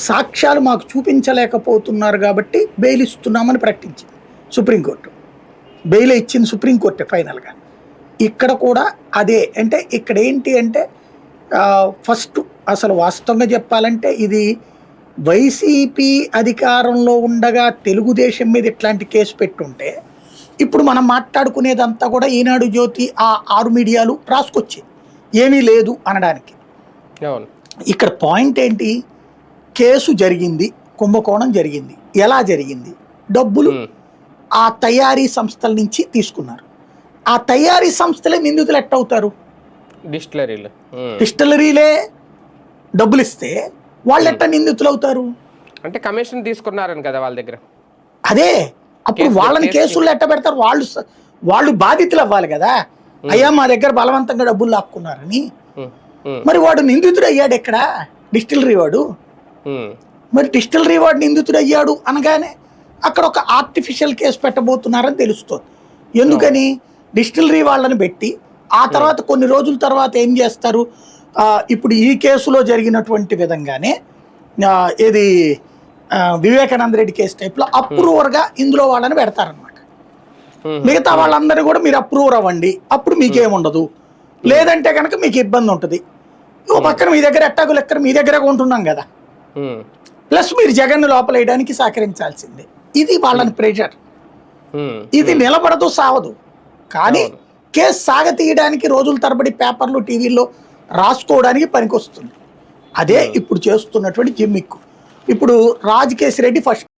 సాక్ష్యాలు మాకు చూపించలేకపోతున్నారు కాబట్టి బెయిల్ ఇస్తున్నామని ప్రకటించింది సుప్రీంకోర్టు. బెయిల్ ఇచ్చింది సుప్రీంకోర్టే ఫైనల్గా. ఇక్కడ కూడా అదే. అంటే ఇక్కడ ఏంటి అంటే ఫస్ట్ అసలు వాస్తవంగా చెప్పాలంటే ఇది వైసీపీ అధికారంలో ఉండగా తెలుగుదేశం మీద ఇట్లాంటి కేసు పెట్టుంటే ఇప్పుడు మనం మాట్లాడుకునేదంతా కూడా ఈనాడు, జ్యోతి, ఆ 6 మీడియాలు రాసుకొచ్చేది ఏమీ లేదు అనడానికి. ఇక్కడ పాయింట్ ఏంటి, కేసు జరిగింది, కుంభకోణం జరిగింది. ఎలా జరిగింది? డబ్బులు ఆ తయారీ సంస్థల నుంచి తీసుకున్నారు. ఆ తయారీ సంస్థలే నిందితులు ఎట్టవుతారు? డిస్టిలరీలే డబ్బులు ఇస్తే వాళ్ళు ఎట్ట నిందితులు అవుతారు? అంటే కమిషన్ తీసుకున్నారని కదా వాళ్ళ దగ్గర. అదే అప్పుడు వాళ్ళని కేసుల్లో ఎట్ట పెడతారు? వాళ్ళు బాధితులు అవ్వాలి కదా. అయ్యా మా దగ్గర బలవంతంగా డబ్బులు లాక్కున్నారని. మరి వాడు నిందితుడు అయ్యాడు ఎక్కడ? డిస్టిలరీ వాడు. మరి డిస్టిలరీ వాడు నిందితుడు అయ్యాడు అనగానే అక్కడ ఒక ఆర్టిఫిషియల్ కేసు పెట్టబోతున్నారని తెలుస్తుంది. ఎందుకని? డిస్టిలరీ వాళ్ళని పెట్టి ఆ తర్వాత కొన్ని రోజుల తర్వాత ఏం చేస్తారు, ఇప్పుడు ఈ కేసులో జరిగినటువంటి విధంగానే ఏది వివేకానంద రెడ్డి కేసు టైప్లో అప్రూవర్గా ఇందులో వాళ్ళని పెడతారనమాట. మిగతా వాళ్ళందరూ కూడా మీరు అప్రూవర్ అవ్వండి, అప్పుడు మీకేముండదు. లేదంటే కనుక మీకు ఇబ్బంది ఉంటుంది. ఓ పక్కన మీ దగ్గర ఎట్టాకు లెక్కన మీ దగ్గర కొంటున్నాం కదా, ప్లస్ మీరు జగన్ లోపల వేయడానికి సహకరించాల్సిందే. ఇది వాళ్ళని ప్రెషర్. ఇది నిలబడదు, సావదు. కానీ కేసు సాగతీయడానికి రోజుల తరబడి పేపర్లు, టీవీల్లో రాసుకోవడానికి పనికొస్తుంది. అదే ఇప్పుడు చేస్తున్నటువంటి జిమ్మిక్కు. ఇప్పుడు రాజ్ కేశ్ రెడ్డి ఫస్ట్